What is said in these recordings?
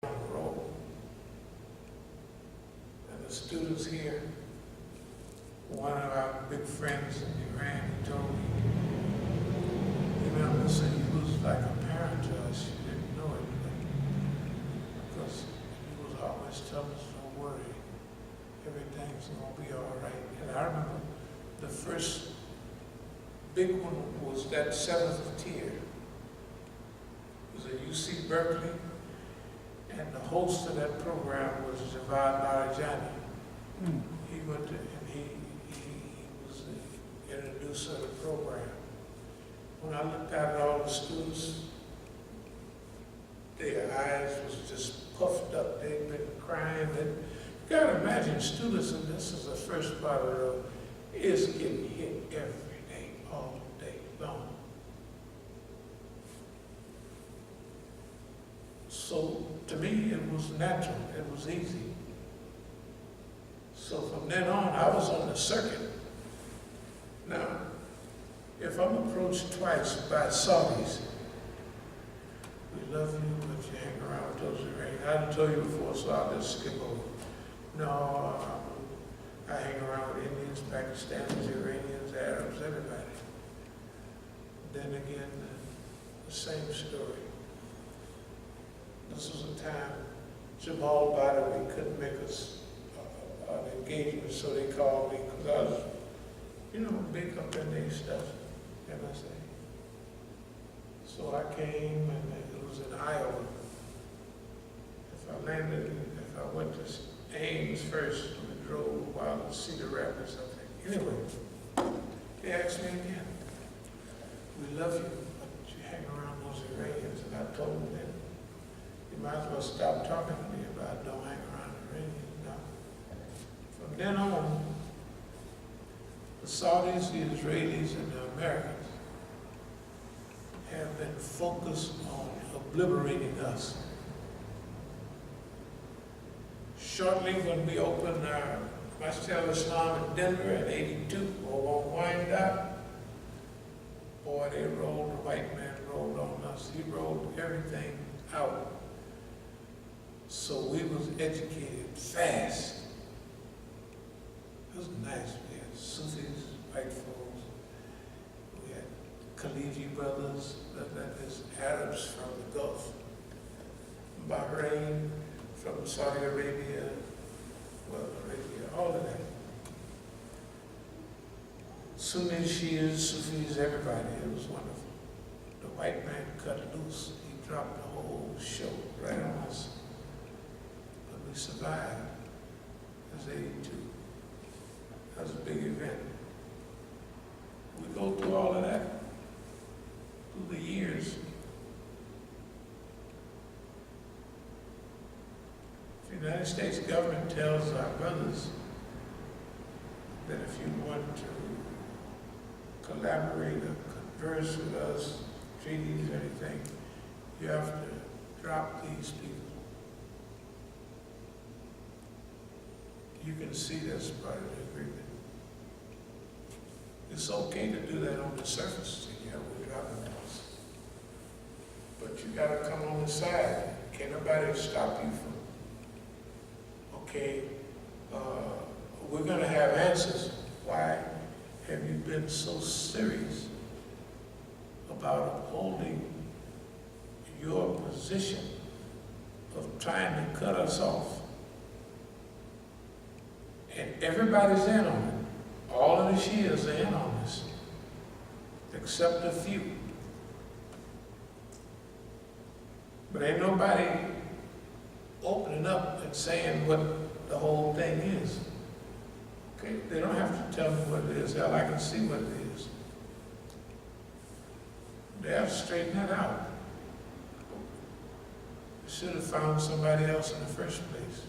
on the road. And the students here, one of our big friends in Iran, he told me, Imam Musa, he was like a parent to us. She didn't know it, because he was always telling us, don't worry, everything's going to be all right. And I remember the first big one was that 7th tier. It was at UC Berkeley, and the host of that program was Javad Larijani. He went to, and he was the introducer of the program. When I looked at all the students, their eyes was just puffed up. They'd been crying. You gotta imagine students, and this is the first part of the road, is getting hit every day, all day long. So to me, it was natural, it was easy. So from then on, I was on the circuit. Now, if I'm approached twice by Saudis, we love you, but you hang around with those Iranians. I didn't tell you before, so I'll just skip over. No, I hang around with Indians, Pakistanis, Iranians, Arabs, everybody. Then again, the same story. This was a time Jamal Badawi couldn't make us an engagement, so they called me, because I was, big up in their stuff, MSA. So I came, and it was in Iowa. If I went to Ames first, we drove a while to Cedar Rapids, I think. Anyway, they asked me again, we love you, but you hang around those Iranians, and I told them then, you might as well stop talking to me about don't hang around Iranians. No. From then on, the Saudis, the Israelis, and the Americans have been focused on obliterating us. Shortly when we opened our Masjid al-Islam in Denver in '82, or on Wyandotte, boy, the white man rolled on us. He rolled everything out. So we was educated fast. It was nice. We had Sufis, white folks. We had Khaliji brothers, that is Arabs from the Gulf, Bahrain, from Saudi Arabia, all of that. Sunnis, Shias, Sufis, everybody. It was wonderful. The white man cut loose. He dropped the whole show right on us. But we survived. It was '82. That was a big event. We go through all of that, through the years. The United States government tells our brothers that if you want to collaborate or converse with us, treaties or anything, you have to drop these people. You can see that's part of the agreement. It's okay to do that on the surface. Yeah, we're dropping those. But you gotta come on the side. Can't nobody stop you from, okay, we're gonna have answers. Why have you been so serious about upholding your position of trying to cut us off? And everybody's in on it. All of the Shias are in on this, except a few. But ain't nobody opening up and saying what the whole thing is. Okay, they don't have to tell me what it is. Hell, I can see what it is. They have to straighten that out. They should have found somebody else in the first place.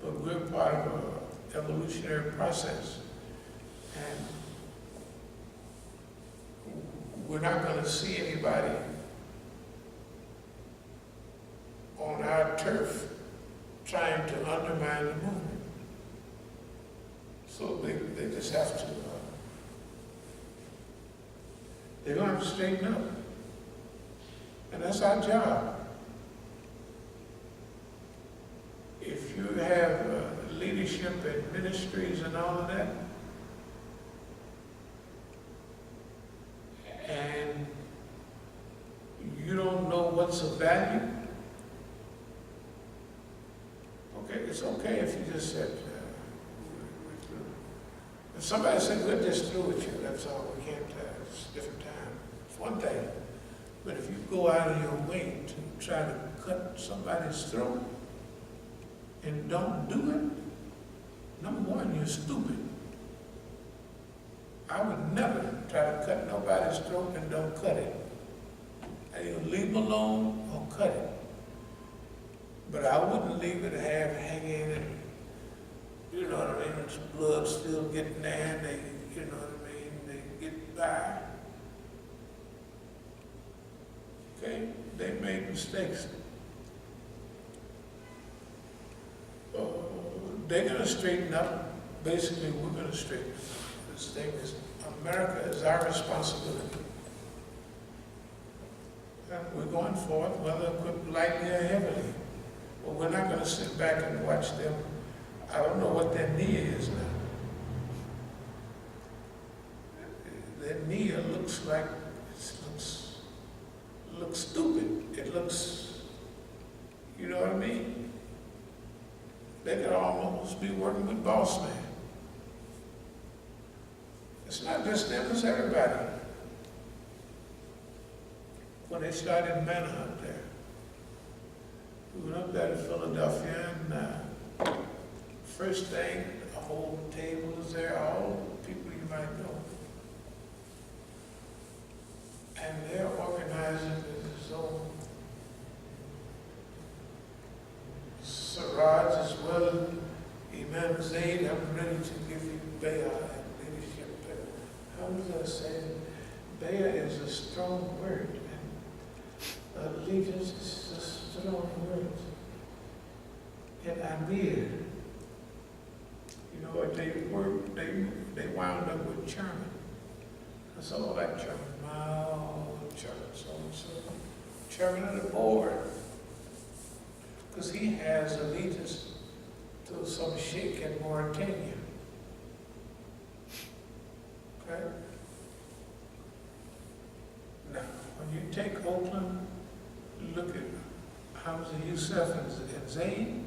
But we're part of an evolutionary process. And we're not going to see anybody on our turf trying to undermine the movement. So they just have to, they're going to have to straighten up. And that's our job. if you have leadership in ministries and all of that, and you don't know what's of value, okay, it's okay if you just said, if somebody said, we're just through with you, that's all, we can't, it's a different time. It's one thing. But if you go out of your way to try to cut somebody's throat and don't do it, number one, you're stupid. I would never try to cut nobody's throat and don't cut it. I either leave them alone or cut it. But I wouldn't leave it half hanging and, you know what I mean, it's blood still getting there and they, you know what I mean, they get by. Okay, they made mistakes. They're going to straighten up. Basically, we're going to straighten up. This thing is, America is our responsibility. And we're going forth, whether equipped lightly or heavily. But we're not going to sit back and watch them. I don't know what their knee is now. Their knee looks like, it looks stupid. It looks, you know what I mean? They could almost be working with boss man. It's not just them, it's everybody. When they started manhunt there, we went up there to Philadelphia and first thing, the whole table was there, all the people you might know. And they're organizing this own Siraj as well. Imam Zayd, I'm ready to give you bay'ah and leadership. How was I saying? Bay'ah is a strong word. And allegiance is a strong word. And Amir, you know what they wound up with chairman. That's all that chairman. Mao, chairman, so chairman of the board. Because he has allegiance to some sheikh in Mauritania. Okay? Now, when you take Oakland, look at Hamza Yusuf and Zayn,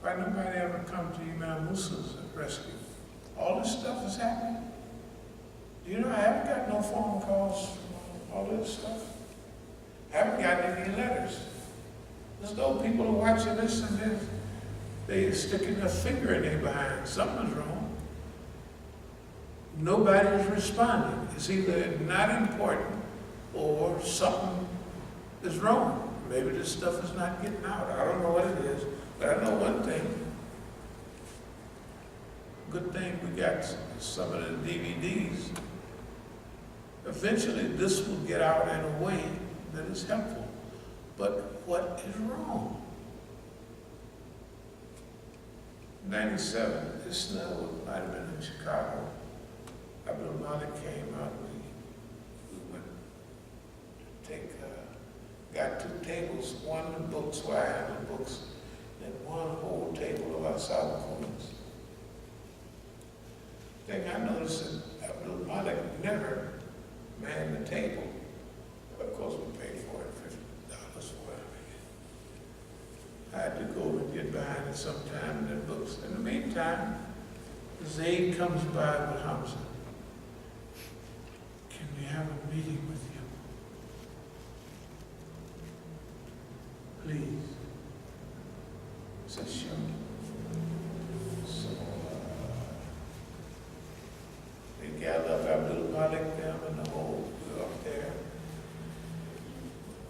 why nobody ever come to Imam Musa's rescue? All this stuff is happening. You know, I haven't got no phone calls from all this stuff. I haven't gotten any letters. There's no people who are watching this and they're sticking a finger in their behind. Something's wrong. Nobody's responding. It's either not important or something is wrong. Maybe this stuff is not getting out. I don't know what it is, but I know one thing. Good thing we got some of the DVDs. Eventually, this will get out in a way that is helpful. But what is wrong? 97, this snow might have been in Chicago. Abdul-Alim came out. We went to take, got 2 tables, one of the books where I have the books, and one whole table of As-Sabiqun. Thing I noticed that Abdul-Alim never manned the table. But of course, we paid for it $50 for it. I had to go and get behind it sometime in the books. In the meantime, Zayd comes by with Hamza. Can we have a meeting with you? Please. I said, sure. So, they gathered up Abdul-Malik, them, and the whole crew up there.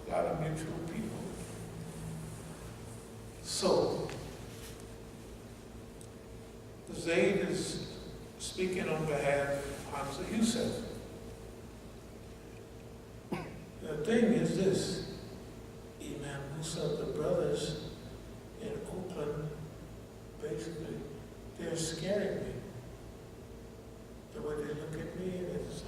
A lot of mutual people. So, Zayd is speaking on behalf of Hamza Yusuf. The thing is this, Imam Musa, the brothers in Oakland, basically, they're scaring me. The way they look at me, and it's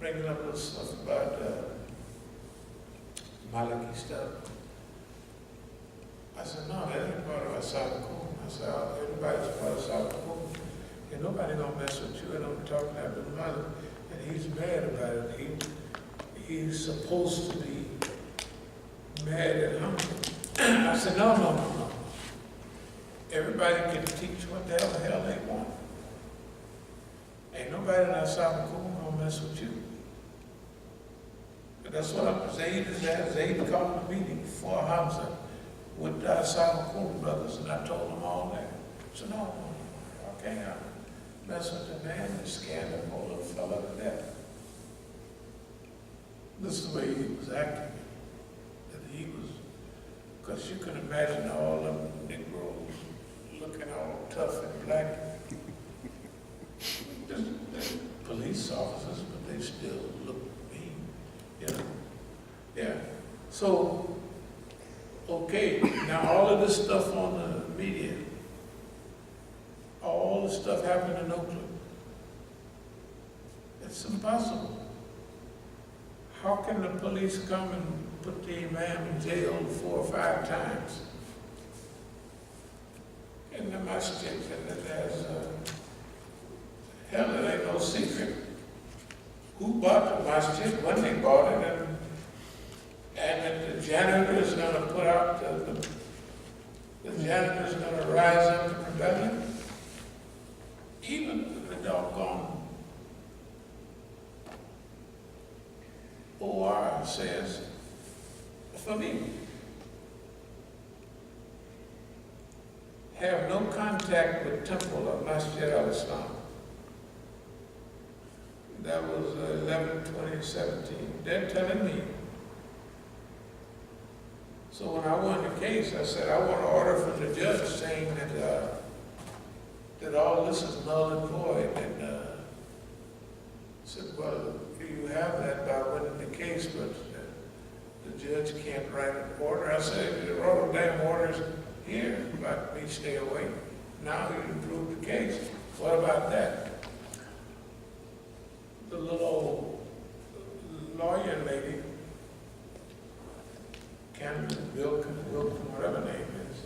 bringing up this stuff about Maliki stuff. I said, no, that ain't part of As-Sabiqun. I said, oh, everybody's part of As-Sabiqun. And nobody gonna mess with you, and I'm talking about the mother, and he's mad about it. He's supposed to be mad and hungry. I said, no. Everybody can teach what the hell they want. Ain't nobody in As-Sabiqun gonna mess with you. But that's what I'm saying. Zayd called a meeting for Hamza with the As-Sabiqun brothers, and I told them all that. So no, I can't mess with the man and scare the whole little fella to death. This is the way he was acting. That he was, because you can imagine all them Negroes looking all tough and black. Just police officers, but they still look mean, you know. Yeah. So, okay, now all of this stuff on the media, all the stuff happened in Oakland. It's impossible. How can the police come and put the Imam in jail 4 or 5 times? In the Masjid, and there's hell, it ain't no secret who bought the Masjid, when they bought it, and that the janitor is going to put out, the janitor is going to rise up to rebellion. Even the doggone OR says, for me, have no contact with Temple of Masjid al-Islam. That was 11/20/17. They're telling me. So when I won the case, I said, I want an order from the judge saying that all this is null and void. And I said, well, you have that by winning the case, but the judge can't write an order. I said, the wrote damn orders here about me stay away. Now you improved the case. What about that? The little old lawyer lady, Wilkin, whatever her name is,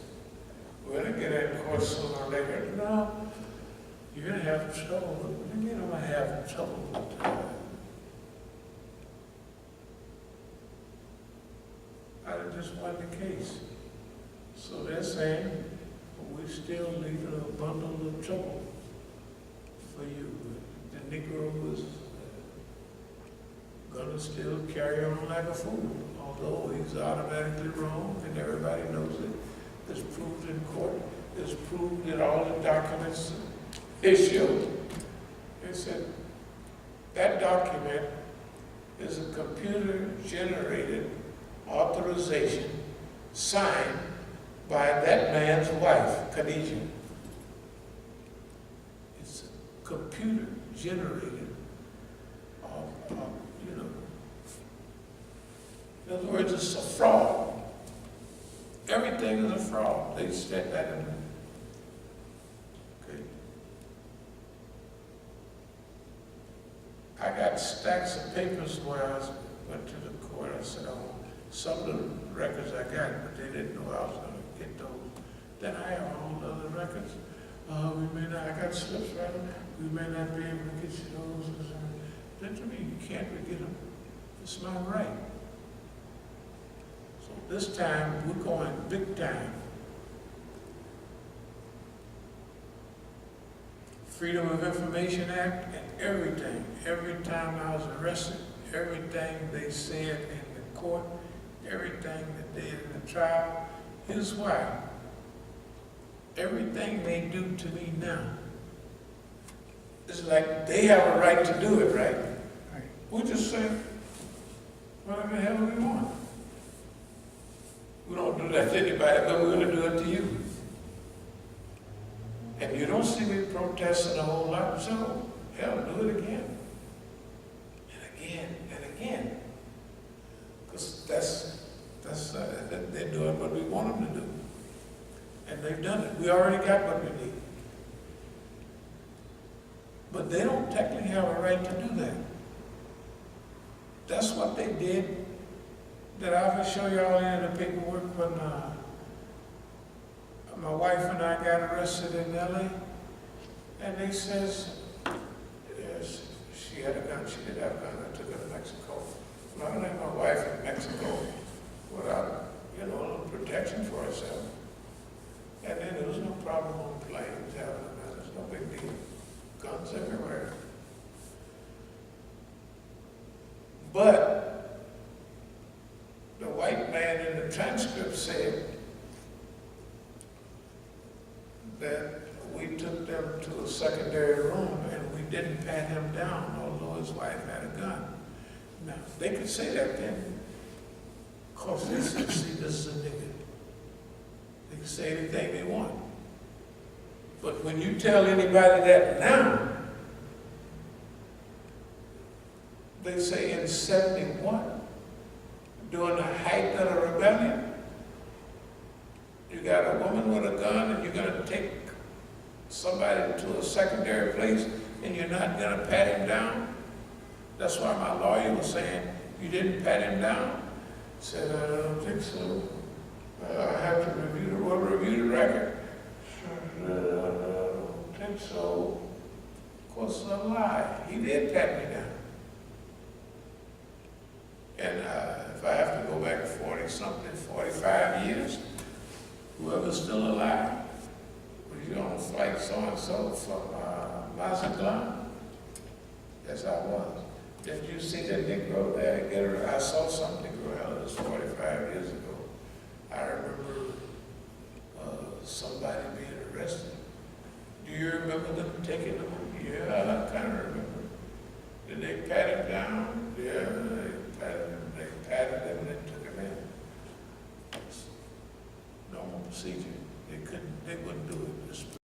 we're going to get in court sooner or later. No, you're going to have trouble. You're going to have trouble with that. I just won the case. So they're saying, we're still leaving a bundle of trouble for you. The Negro is going to still carry on like a fool, although he's automatically wrong, and everybody knows it. It's proved in court. It's proved in all the documents issued. They said that document is a computer-generated authorization signed by that man's wife, Khadijah. It's computer-generated. In other words, it's a fraud. Everything is a fraud. They said that in there. Okay. I got stacks of papers when I went to the court. I said, oh, some of the records I got, but they didn't know I was going to get those. Then I have all the other records. We may not, I got slips right now. We may not be able to get you those. Then to me, you can't get them. It's not right. So this time, we're going big time. Freedom of Information Act and everything. Every time I was arrested, everything they said in the court, everything that they did in the trial. Here's why. Everything they do to me now, it's like they have a right to do it, right? We're just saying, whatever the hell we want. We don't do that to anybody, but we're going to do it to you. And you don't see me protesting a whole lot, so hell, do it again. And again, and again. Because they're doing what we want them to do. And they've done it. We already got what we need. But they don't technically have a right to do that. That's what they did. That I can show you all in the paperwork when my wife and I got arrested in LA. And they says, yes, she had a gun, she did have a gun, I took her to Mexico. Not only my wife in Mexico without, a little protection for herself. And then there was no problem on planes having a gun, there's no big deal. Guns everywhere. But the white man in the transcript said that we took them to a secondary room and we didn't pat him down, although his wife had a gun. Now, they could say that then, because they said, see, this is a nigga. They can say anything they want. But when you tell anybody that now, they say in 71, during the height of the rebellion, you got a woman with a gun and you're going to take somebody to a secondary place and you're not going to pat him down? That's why my lawyer was saying, you didn't pat him down? I said, I don't think so. I have to review the record. I don't think so. Of course, it's a lie. He did pat me down. And if I have to go back 40-something, 45 years, whoever's still alive, was you on flight so-and-so from Masjid? Yes, I was. Did you see that Negro there? I saw some Negro out of this 45 years ago. I remember somebody being arrested. Do you remember them taking them? Yeah, I kind of remember. Did they pat him down? Yeah, they patted him and they took him in. It's normal procedure. They wouldn't do it.